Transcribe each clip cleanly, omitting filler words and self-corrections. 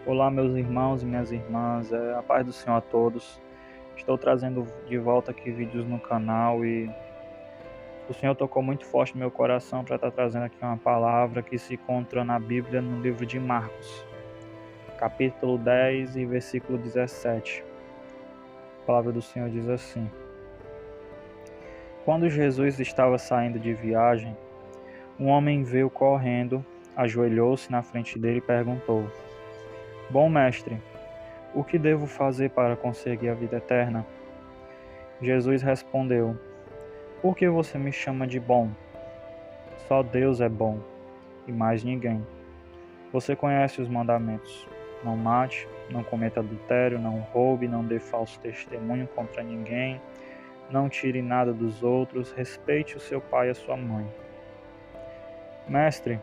Olá, meus irmãos e minhas irmãs, a paz do Senhor a todos. Estou trazendo de volta aqui vídeos no canal e o Senhor tocou muito forte no meu coração para estar trazendo aqui uma palavra que se encontra na Bíblia no livro de Marcos, capítulo 10 e versículo 17. A palavra do Senhor diz assim: Quando Jesus estava saindo de viagem, um homem veio correndo, ajoelhou-se na frente dele e perguntou: Bom mestre, o que devo fazer para conseguir a vida eterna? Jesus respondeu: Por que você me chama de bom? Só Deus é bom, e mais ninguém. Você conhece os mandamentos: não mate, não cometa adultério, não roube, não dê falso testemunho contra ninguém, não tire nada dos outros, respeite o seu pai e a sua mãe. Mestre,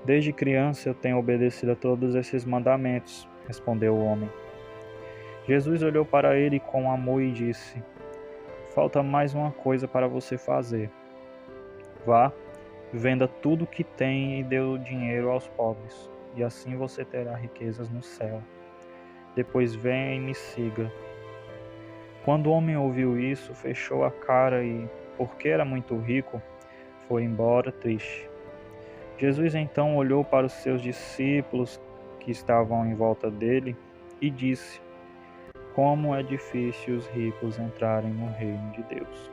desde criança eu tenho obedecido a todos esses mandamentos, respondeu o homem. Jesus olhou para ele com amor e disse: Falta mais uma coisa para você fazer. Vá, venda tudo o que tem e dê o dinheiro aos pobres, e assim você terá riquezas no céu. Depois venha e me siga. Quando o homem ouviu isso, fechou a cara e, porque era muito rico, foi embora triste. Jesus então olhou para os seus discípulos que estavam em volta dele e disse: Como é difícil os ricos entrarem no reino de Deus.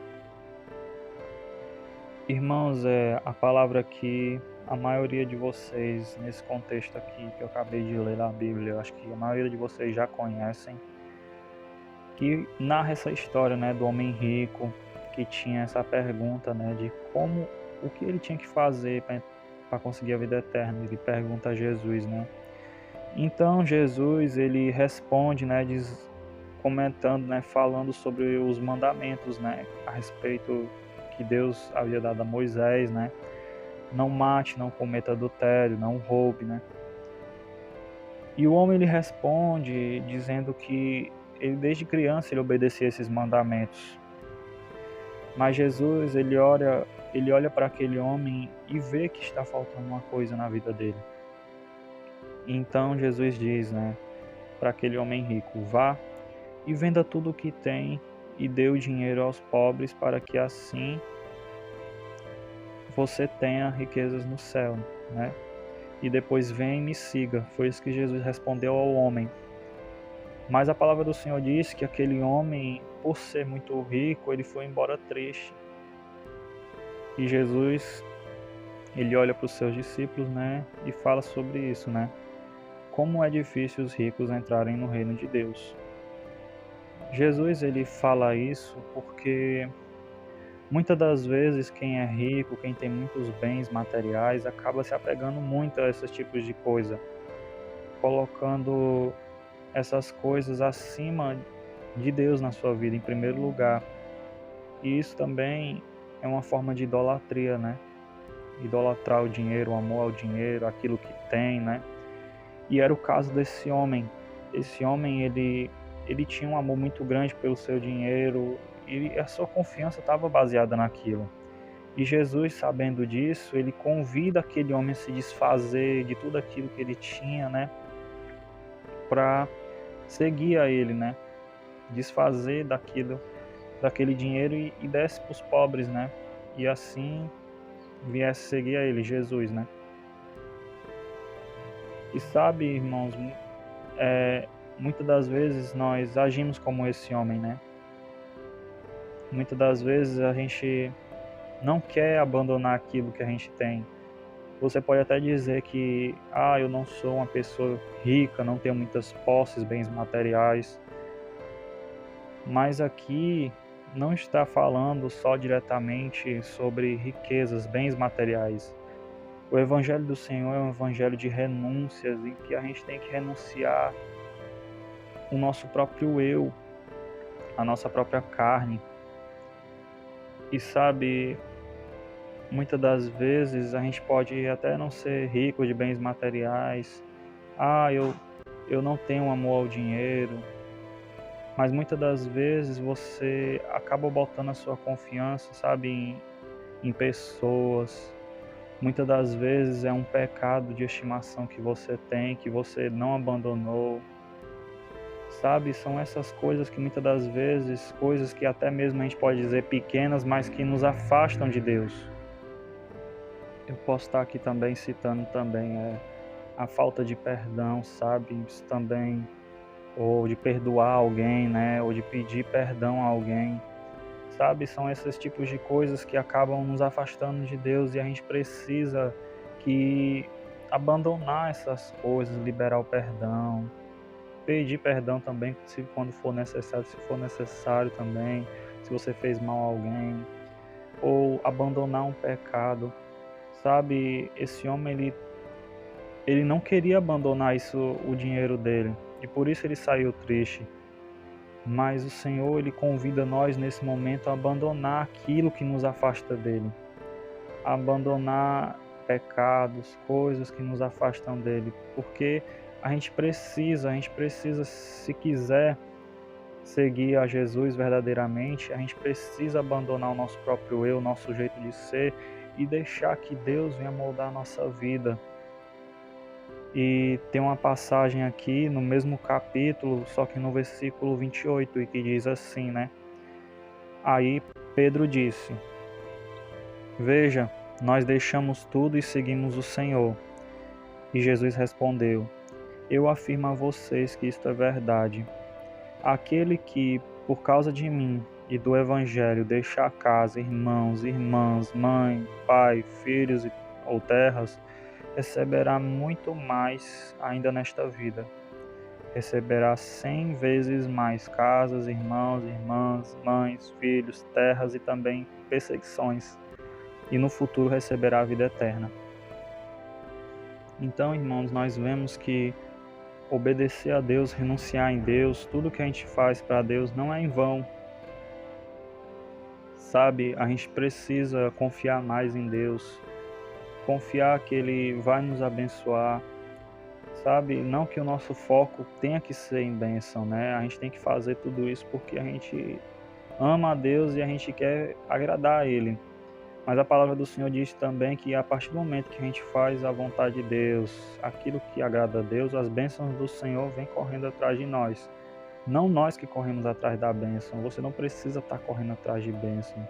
Irmãos, a palavra aqui, a maioria de vocês, nesse contexto aqui que eu acabei de ler na Bíblia, eu acho que a maioria de vocês já conhecem, que narra essa história, né, do homem rico, que tinha essa pergunta, né, de o que ele tinha que fazer para conseguir a vida eterna. Ele pergunta a Jesus, né. Então Jesus, ele responde, né, comentando, né, falando sobre os mandamentos, né, a respeito que Deus havia dado a Moisés, né, não mate, não cometa adultério, não roube, né. E o homem ele responde dizendo que ele desde criança ele obedecia esses mandamentos. Mas Jesus ele olha para aquele homem e vê que está faltando uma coisa na vida dele. Então Jesus diz, né, para aquele homem rico: vá e venda tudo o que tem e dê o dinheiro aos pobres para que assim você tenha riquezas no céu, né? E depois vem e me siga. Foi isso que Jesus respondeu ao homem. Mas a palavra do Senhor diz que aquele homem, por ser muito rico, ele foi embora triste. E Jesus, ele olha para os seus discípulos, né, e fala sobre isso, né? Como é difícil os ricos entrarem no reino de Deus. Jesus, ele fala isso porque muitas das vezes quem é rico, quem tem muitos bens materiais, acaba se apegando muito a esses tipos de coisa, colocando essas coisas acima de Deus na sua vida, em primeiro lugar. E isso também é uma forma de idolatria, né? Idolatrar o dinheiro, o amor ao dinheiro, aquilo que tem, né? E era o caso desse homem. Esse homem, ele tinha um amor muito grande pelo seu dinheiro e a sua confiança estava baseada naquilo. E Jesus, sabendo disso, ele convida aquele homem a se desfazer de tudo aquilo que ele tinha, né? Para seguir a ele, né? Desfazer daquele dinheiro e desse para os pobres, né? E assim viesse seguir a ele, Jesus, né? E sabe, irmãos, muitas das vezes nós agimos como esse homem, né? Muitas das vezes a gente não quer abandonar aquilo que a gente tem. Você pode até dizer que, eu não sou uma pessoa rica, não tenho muitas posses, bens materiais, mas aqui não está falando só diretamente sobre riquezas, bens materiais. O Evangelho do Senhor é um evangelho de renúncias, em que a gente tem que renunciar o nosso próprio eu, a nossa própria carne. E sabe, muitas das vezes a gente pode até não ser rico de bens materiais. Eu não tenho amor ao dinheiro. Mas muitas das vezes você acaba botando a sua confiança, sabe, em pessoas, Muitas das vezes é um pecado de estimação que você tem, que você não abandonou. Sabe, são essas coisas que muitas das vezes, coisas que até mesmo a gente pode dizer pequenas, mas que nos afastam de Deus. Eu posso estar aqui também citando também a falta de perdão, sabe? Isso também, ou de perdoar alguém, né? Ou de pedir perdão a alguém, sabe? São esses tipos de coisas que acabam nos afastando de Deus e a gente precisa que abandonar essas coisas, liberar o perdão, pedir perdão também, se quando for necessário, se for necessário também, se você fez mal a alguém, ou abandonar um pecado. Sabe, esse homem ele não queria abandonar isso, o dinheiro dele, e por isso ele saiu triste. Mas o Senhor, ele convida nós nesse momento a abandonar aquilo que nos afasta dele, a abandonar pecados, coisas que nos afastam dele, porque a gente precisa, se quiser seguir a Jesus verdadeiramente, a gente precisa abandonar o nosso próprio eu, o nosso jeito de ser e deixar que Deus venha moldar a nossa vida. E tem uma passagem aqui no mesmo capítulo, só que no versículo 28, e que diz assim, né? Aí Pedro disse: Veja, nós deixamos tudo e seguimos o Senhor. E Jesus respondeu: Eu afirmo a vocês que isto é verdade. Aquele que, por causa de mim e do Evangelho, deixar casa, irmãos, irmãs, mãe, pai, filhos ou terras, receberá muito mais ainda nesta vida. Receberá 100 vezes mais casas, irmãos, irmãs, mães, filhos, terras e também perseguições, e no futuro receberá a vida eterna. Então, irmãos, nós vemos que obedecer a Deus, renunciar em Deus, tudo que a gente faz para Deus não é em vão. Sabe, a gente precisa confiar mais em Deus, confiar que Ele vai nos abençoar, sabe? Não que o nosso foco tenha que ser em bênção, né? A gente tem que fazer tudo isso porque a gente ama a Deus e a gente quer agradar a Ele. Mas a palavra do Senhor diz também que a partir do momento que a gente faz a vontade de Deus, aquilo que agrada a Deus, as bênçãos do Senhor vêm correndo atrás de nós. Não nós que corremos atrás da bênção, você não precisa estar correndo atrás de bênção.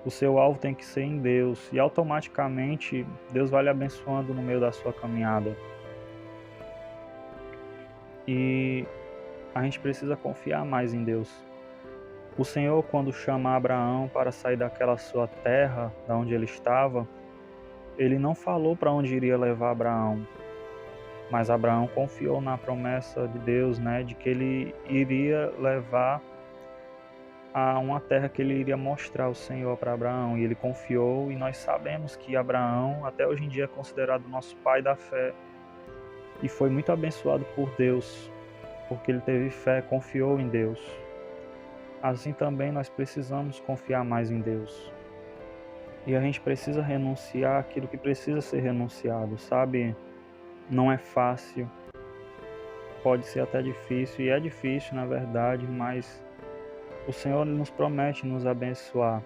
O seu alvo tem que ser em Deus e automaticamente Deus vai lhe abençoando no meio da sua caminhada. E a gente precisa confiar mais em Deus. O Senhor, quando chama Abraão para sair daquela sua terra, da onde ele estava, ele não falou para onde iria levar Abraão, mas Abraão confiou na promessa de Deus, né, de que ele iria levar a uma terra que ele iria mostrar o Senhor para Abraão, e ele confiou, e nós sabemos que Abraão até hoje em dia é considerado nosso pai da fé, e foi muito abençoado por Deus, porque ele teve fé, confiou em Deus. Assim também nós precisamos confiar mais em Deus. E a gente precisa renunciar aquilo que precisa ser renunciado, sabe? Não é fácil, pode ser até difícil, e é difícil na verdade, mas o Senhor nos promete nos abençoar.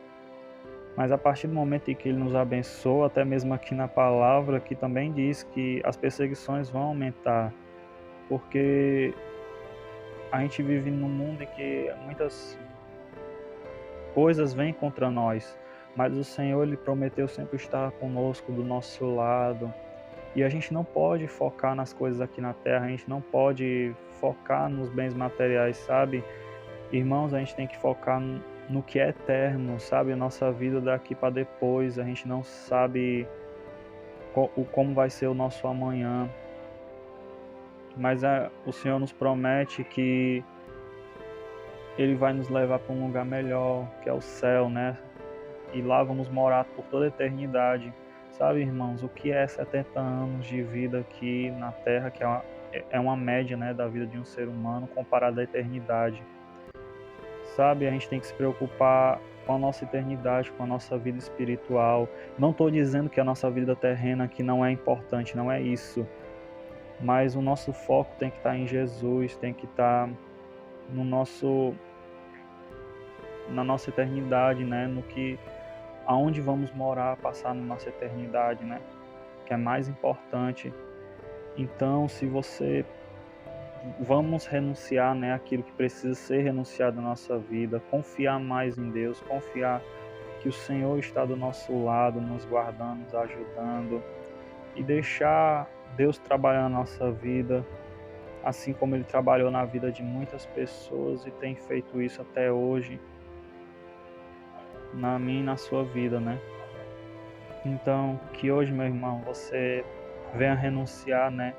Mas a partir do momento em que Ele nos abençoa, até mesmo aqui na palavra, que também diz que as perseguições vão aumentar, porque a gente vive num mundo em que muitas coisas vêm contra nós, mas o Senhor, Ele prometeu sempre estar conosco, do nosso lado, e a gente não pode focar nas coisas aqui na terra, a gente não pode focar nos bens materiais, sabe? Irmãos, a gente tem que focar no que é eterno, sabe? A nossa vida daqui para depois, a gente não sabe como vai ser o nosso amanhã, mas o Senhor nos promete que Ele vai nos levar para um lugar melhor, que é o céu, né? E lá vamos morar por toda a eternidade. Sabe, irmãos, o que é 70 anos de vida aqui na Terra, que é uma média, né, da vida de um ser humano comparada à eternidade. Sabe, a gente tem que se preocupar com a nossa eternidade, com a nossa vida espiritual. Não estou dizendo que a nossa vida terrena aqui não é importante, não é isso. Mas o nosso foco tem que estar em Jesus, tem que estar no na nossa eternidade, né? No que aonde vamos morar, passar na nossa eternidade, né? Que é mais importante. Então, se você vamos renunciar, né, aquilo que precisa ser renunciado na nossa vida, confiar mais em Deus, confiar que o Senhor está do nosso lado, nos guardando, nos ajudando e deixar Deus trabalhar na nossa vida, assim como Ele trabalhou na vida de muitas pessoas e tem feito isso até hoje, na minha e na sua vida, né? Então, que hoje, meu irmão, você venha renunciar, né?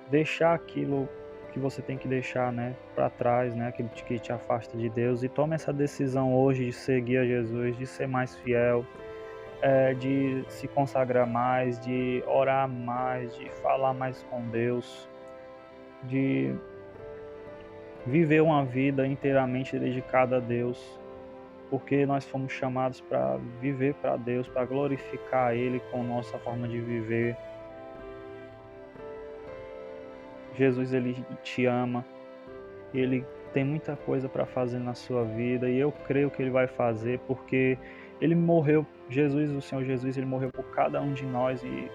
Deixar aquilo que você tem que deixar, né, para trás, né, aquilo que te afasta de Deus e tome essa decisão hoje de seguir a Jesus, de ser mais fiel, de se consagrar mais, de orar mais, de falar mais com Deus, de viver uma vida inteiramente dedicada a Deus, porque nós fomos chamados para viver para Deus, para glorificar Ele com nossa forma de viver. Jesus, Ele te ama, Ele tem muita coisa para fazer na sua vida e eu creio que Ele vai fazer porque Ele morreu, Jesus, o Senhor Jesus, Ele morreu por cada um de nós e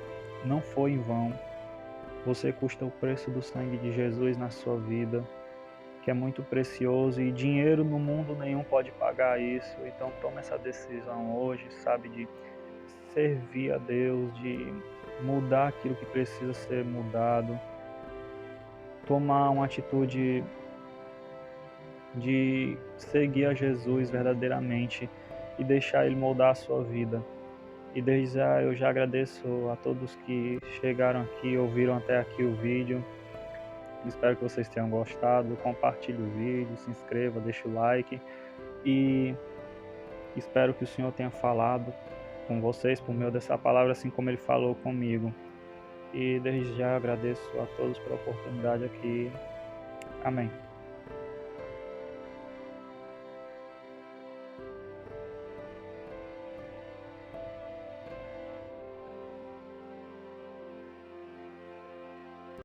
não foi em vão. Você custa o preço do sangue de Jesus na sua vida, que é muito precioso e dinheiro no mundo nenhum pode pagar isso. Então tome essa decisão hoje, sabe, de servir a Deus, de mudar aquilo que precisa ser mudado, tomar uma atitude de seguir a Jesus verdadeiramente e deixar Ele moldar a sua vida. E desde já eu já agradeço a todos que chegaram aqui, ouviram até aqui o vídeo. Espero que vocês tenham gostado. Compartilhe o vídeo, se inscreva, deixe o like e espero que o Senhor tenha falado com vocês por meio dessa palavra, assim como Ele falou comigo. E desde já agradeço a todos pela oportunidade aqui. Amém.